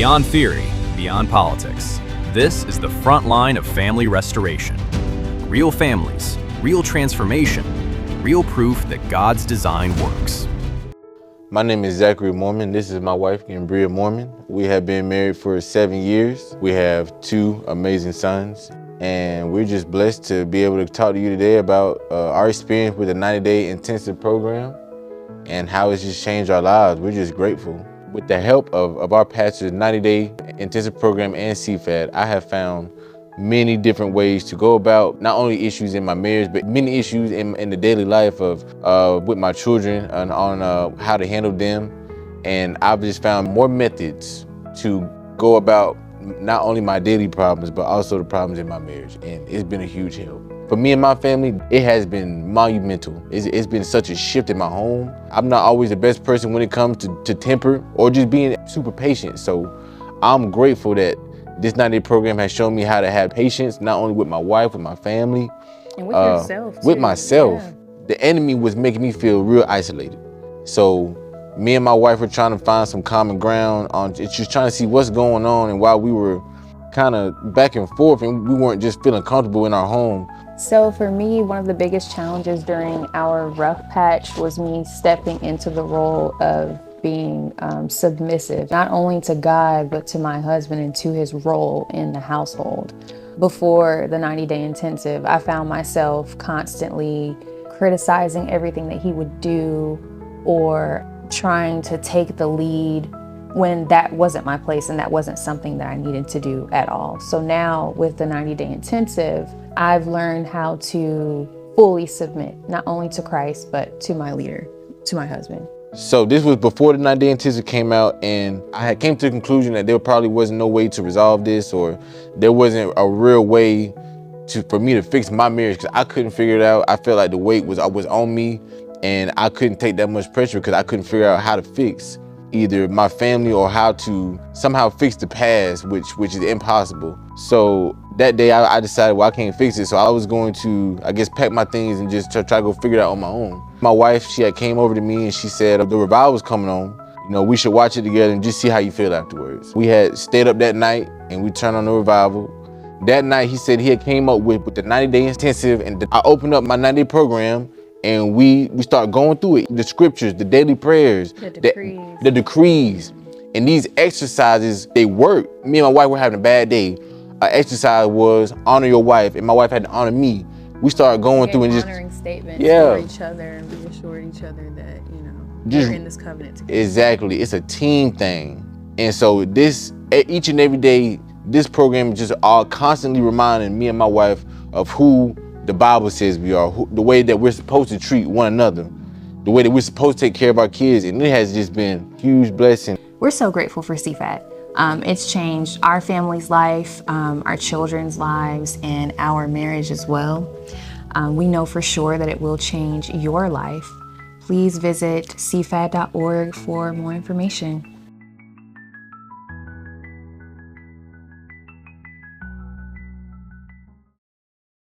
Beyond theory, beyond politics, this is the front line of family restoration. Real families, real transformation, real proof that God's design works. My name is Zachary Moorman. This is my wife, Gambria Moorman. We have been married for 7 years. We have 2 amazing sons, and we're just blessed to be able to talk to you today about our experience with the 90-day intensive program and how it's just changed our lives. We're just grateful. With the help of our pastor's 90-day intensive program and CFADD, I have found many different ways to go about not only issues in my marriage, but many issues in the daily life of with my children and on how to handle them. And I've just found more methods to go about not only my daily problems, but also the problems in my marriage. And it's been a huge help. For me and my family, it has been monumental. It's been such a shift in my home. I'm not always the best person when it comes to temper or just being super patient. So I'm grateful that this 90-day program has shown me how to have patience, not only with my wife, with my family. And with yourself, too. With myself. Yeah. The enemy was making me feel real isolated. So me and my wife were trying to find some common ground on just trying to see what's going on. And while we were kind of back and forth and we weren't just feeling comfortable in our home. So for me, one of the biggest challenges during our rough patch was me stepping into the role of being submissive, not only to God, but to my husband and to his role in the household. Before the 90-day intensive, I found myself constantly criticizing everything that he would do or trying to take the lead when that wasn't my place and that wasn't something that I needed to do at all. So now with the 90-day intensive, I've learned how to fully submit, not only to Christ, but to my leader, to my husband. So this was before the 90-day intensive came out, and I had came to the conclusion that there probably wasn't no way to resolve this, or there wasn't a real way for me to fix my marriage, because I couldn't figure it out. I felt like the weight was on me, and I couldn't take that much pressure because I couldn't figure out how to fix either my family or how to somehow fix the past, which is impossible. So that day I decided, well, I can't fix it. So I was going to, I guess, pack my things and just try to go figure it out on my own. My wife, she had came over to me and she said, the revival's coming on. You know, we should watch it together and just see how you feel afterwards. We had stayed up that night and we turned on the revival. That night, he said he had came up with the 90-day intensive, and I opened up my 90-day program and we started going through it. The scriptures, the daily prayers, the decrees. And these exercises, they work. Me and my wife were having a bad day. Our exercise was honor your wife, and my wife had to honor me. We started going through and just honoring statements for each other and reassuring each other that, you know, we're in this covenant together. Exactly, it's a team thing. And so this, each and every day, this program is just all constantly reminding me and my wife of who the Bible says we are, the way that we're supposed to treat one another, the way that we're supposed to take care of our kids. And it has just been a huge blessing. We're so grateful for CFADD. It's changed our family's life, our children's lives, and our marriage as well. We know for sure that it will change your life. Please visit cfadd.org for more information.